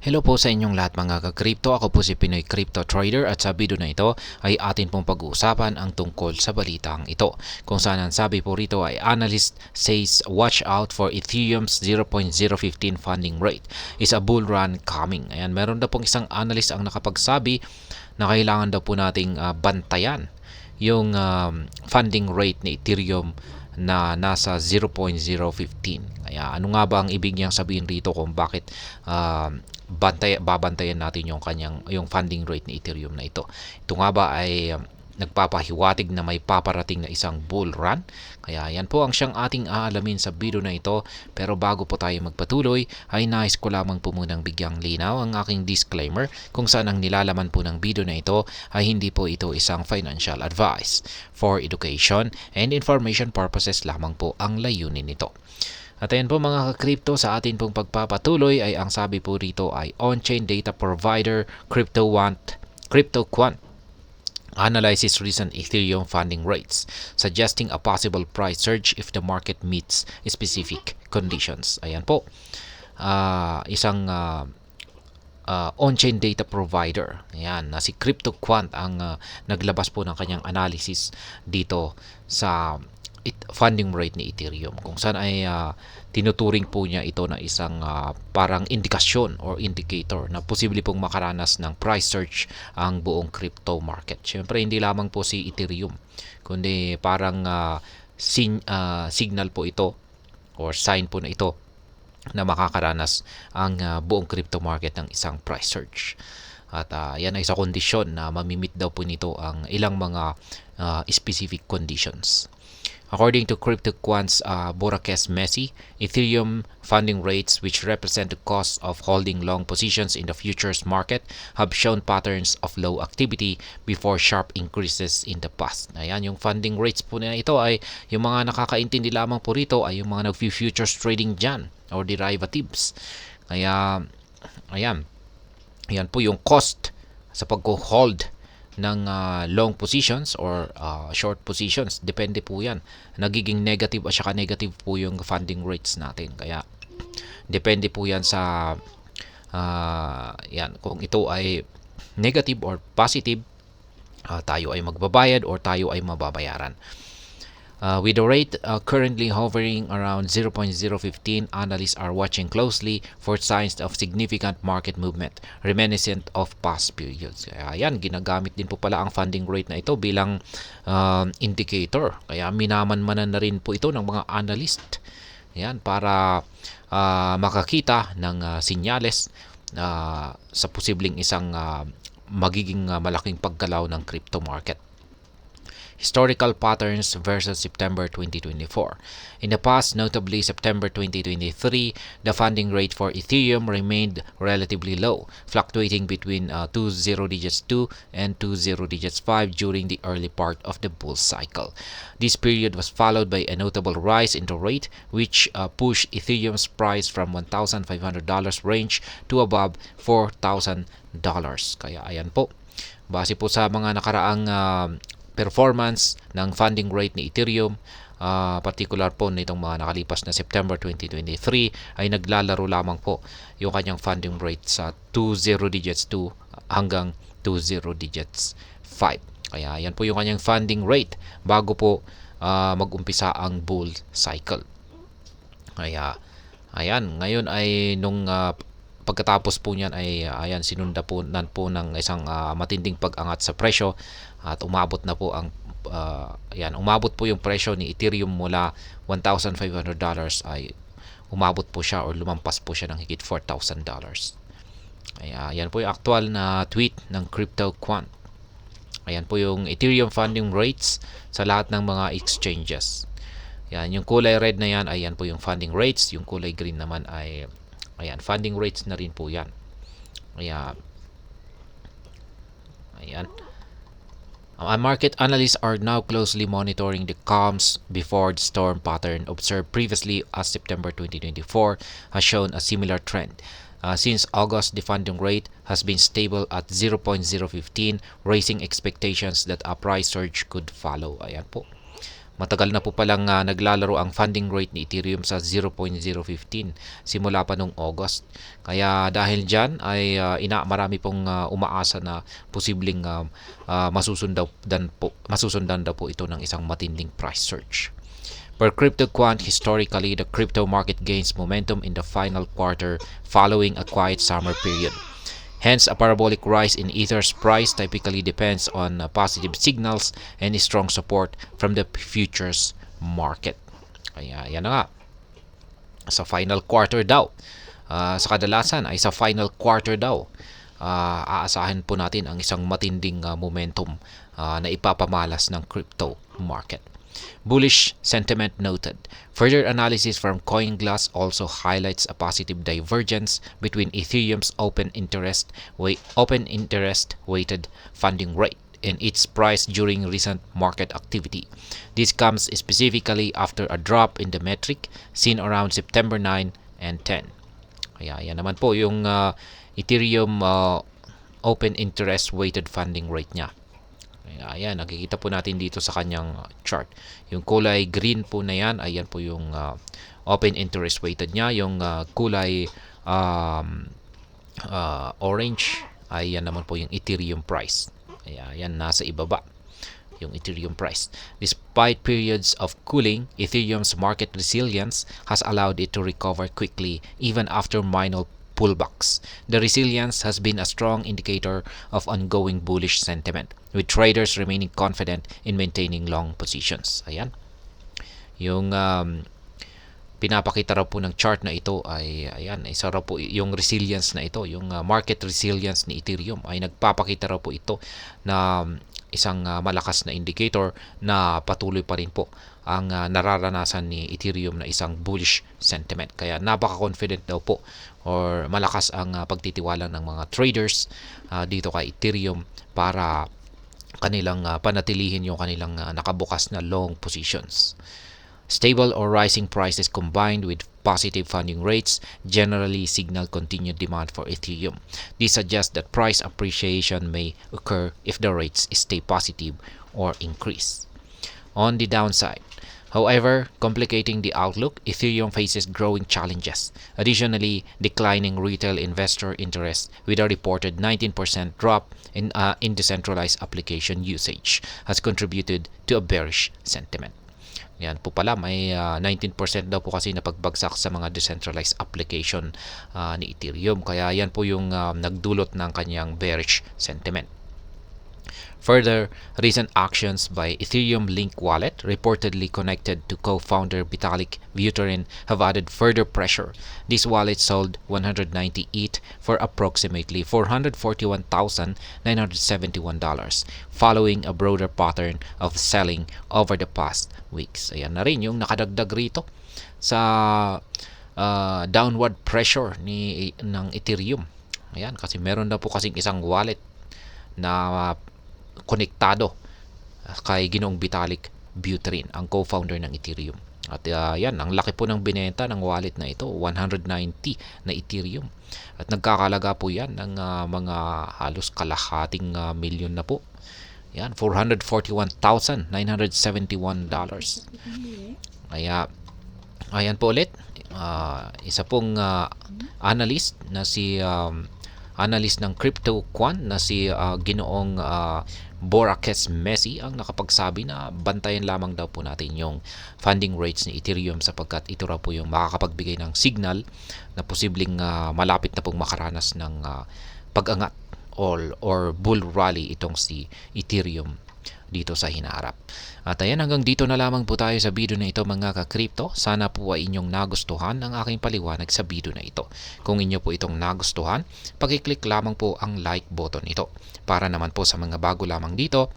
Hello po sa inyong lahat mga ka-crypto. Ako po si Pinoy Crypto Trader at sa video na ito ay atin pong pag-uusapan ang tungkol sa balitang ito. Kung saan ang sabi po rito ay analyst says watch out for Ethereum's 0.015 funding rate is a bull run coming. Ayan, meron daw pong isang analyst ang nakapagsabi na kailangan daw po nating bantayan yung funding rate ni Ethereum na nasa 0.015. Kaya ano nga ba ang ibig niyang sabihin rito kung bakit babantayan natin yung funding rate ni Ethereum na ito. Ito nga ba ay nagpapahiwatig na may paparating na isang bull run? Kaya yan po ang siyang ating aalamin sa video na ito. Pero bago po tayo magpatuloy, ay nais ko lamang po munang bigyang linaw ang aking disclaimer kung saan ang nilalaman po ng video na ito ay hindi po ito isang financial advice. For education and information purposes lamang po ang layunin nito. At ayan po mga ka-crypto, sa atin pong pagpapatuloy ay ang sabi po rito ay on-chain data provider CryptoQuant analyzes recent Ethereum funding rates, suggesting a possible price surge if the market meets specific conditions. Ayan po, isang on-chain data provider. Ayan, na si CryptoQuant ang naglabas po ng kanyang analysis dito sa funding rate ni Ethereum, kung saan ay tinuturing po niya ito na isang parang indikasyon or indicator na posible pong makaranas ng price surge ang buong crypto market. Siyempre hindi lamang po si Ethereum, kundi parang signal po ito or sign po na ito na makakaranas ang buong crypto market ng isang price surge. At yan ay sa kondisyon na mamimit daw po nito ang ilang mga specific conditions. According to CryptoQuant's Boracay Messi, Ethereum funding rates, which represent the cost of holding long positions in the futures market, have shown patterns of low activity before sharp increases in the past. Ayan, yung funding rates po na ito ay yung mga nakakaintindi lamang po rito ay yung mga nag-futures trading dyan or derivatives. Kaya, ayan po yung cost sa pag-hold ng long positions or short positions. Depende po yan. Nagiging negative at saka negative po yung funding rates natin. Kaya depende po yan sa yan, kung ito ay negative or positive, tayo ay magbabayad or tayo ay mababayaran. With the rate currently hovering around 0.015, analysts are watching closely for signs of significant market movement reminiscent of past periods. Kaya yan, ginagamit din po pala ang funding rate na ito bilang indicator. Kaya minamanmanan na rin po ito ng mga analyst. Yan, para makakita ng sinyales sa posibleng isang magiging malaking paggalaw ng crypto market. Historical patterns versus September 2024. In the past, notably September 2023, the funding rate for Ethereum remained relatively low, fluctuating between 2 0 digits 2 and 2 0 digits 5 during the early part of the bull cycle. This period was followed by a notable rise in the rate, which pushed Ethereum's price from $1,500 range to above $4,000. Kaya ayan po, base po sa mga nakaraang performance ng funding rate ni Ethereum, particular po nitong mga nakalipas na September 2023, ay naglalaro lamang po yung kanyang funding rate sa 20 digits 2 hanggang 20 digits 5. Kaya yan po yung kanyang funding rate bago po mag-umpisa ang bull cycle. Kaya ayan, ngayon ay nung pagkatapos po niyan ay ayan, sinunda po ng isang matinding pag-angat sa presyo at umabot na po ang umabot po yung presyo ni Ethereum mula $1,500 ay umabot po siya or lumampas po siya ng higit $4,000. Kaya yan po yung actual na tweet ng CryptoQuant. Ayan po yung Ethereum funding rates sa lahat ng mga exchanges. Yan, yung kulay red na yan ay yan po yung funding rates, yung kulay green naman ay ayan, funding rates na rin po yan. Ayan. Market analysts are now closely monitoring the calms before the storm pattern observed previously as September 2024 has shown a similar trend. Since August, the funding rate has been stable at 0.015, raising expectations that a price surge could follow. Ayan po. Matagal na po palang naglalaro ang funding rate ni Ethereum sa 0.015 simula pa nung August. Kaya dahil dyan ay marami pong umaasa na posibleng masusundan daw po ito ng isang matinding price surge. Per CryptoQuant, historically, the crypto market gains momentum in the final quarter following a quiet summer period. Hence, a parabolic rise in Ether's price typically depends on positive signals and strong support from the futures market. Kaya yan na nga. Sa final quarter daw. Sa kadalasan ay sa final quarter daw. Aasahan po natin ang isang matinding momentum na ipapamalas ng crypto market. Bullish sentiment noted. Further analysis from CoinGlass also highlights a positive divergence between Ethereum's open interest weighted funding rate and its price during recent market activity. This comes specifically after a drop in the metric seen around September 9 and 10. Kaya yan naman po yung Ethereum open interest weighted funding rate niya. Ayan, nakikita po natin dito sa kanyang chart. Yung kulay green po na yan, ayan po yung open interest weighted niya. Yung kulay orange, ayan naman po yung Ethereum price. Ayan, nasa ibaba yung Ethereum price. Despite periods of cooling, Ethereum's market resilience has allowed it to recover quickly even after minor pullbacks. The resilience has been a strong indicator of ongoing bullish sentiment, with traders remaining confident in maintaining long positions. Ayan. Yung pinapakita raw po ng chart na ito ay ayan, isa raw po yung resilience na ito, yung market resilience ni Ethereum ay nagpapakita raw po ito na isang malakas na indicator na patuloy pa rin po ang nararanasan ni Ethereum na isang bullish sentiment. Kaya napaka-confident daw po or malakas ang pagtitiwala ng mga traders dito kay Ethereum para kanilang panatilihin yung kanilang nakabukas na long positions. Stable or rising prices combined with positive funding rates generally signal continued demand for Ethereum. This suggests that price appreciation may occur if the rates stay positive or increase. On the downside, however, complicating the outlook, Ethereum faces growing challenges. Additionally, declining retail investor interest with a reported 19% drop in decentralized application usage has contributed to a bearish sentiment. Yan po pala, may 19% daw po kasi na pagbagsak sa mga decentralized application ni Ethereum. Kaya yan po yung nagdulot ng kanyang bearish sentiment. Further, recent actions by Ethereum Link Wallet, reportedly connected to co-founder Vitalik Buterin, have added further pressure. This wallet sold 190 ETH for approximately $441,971, following a broader pattern of selling over the past weeks. Ayan na rin yung nakadagdag rito sa downward pressure ng Ethereum. Ayan, kasi meron na po kasing isang wallet na konektado kay Ginoong Vitalik Buterin, ang co-founder ng Ethereum. At yan, ang laki po ng binenta ng wallet na ito, 190 na Ethereum. At nagkakalaga po yan ng mga halos kalahating milyon na po. Yan, $441,971. Kaya, ayan po ulit, isa pong analyst na si analyst ng CryptoQuant na si Ginoong Boracus Messi ang nakapagsabi na bantayan lamang daw po natin yung funding rates ni Ethereum sapagkat ito raw po yung makakapagbigay ng signal na posibleng malapit na pong makaranas ng pag-angat or bull rally itong si Ethereum dito sa hinaharap. At ayan, hanggang dito na lamang po tayo sa video na ito mga ka-crypto. Sana po ay inyong nagustuhan ang aking paliwanag sa video na ito. Kung inyo po itong nagustuhan, pag-click lamang po ang like button ito. Para naman po sa mga bago lamang dito,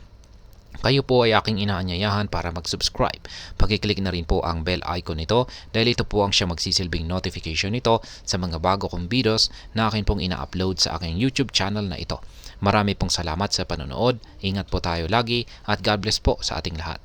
kayo po ay aking inaanyayahan para mag-subscribe. Pag-click na rin po ang bell icon nito dahil ito po ang siya magsisilbing notification nito sa mga bago kong videos na akin pong ina-upload sa aking YouTube channel na ito. Marami pong salamat sa panonood. Ingat po tayo lagi at God bless po sa ating lahat.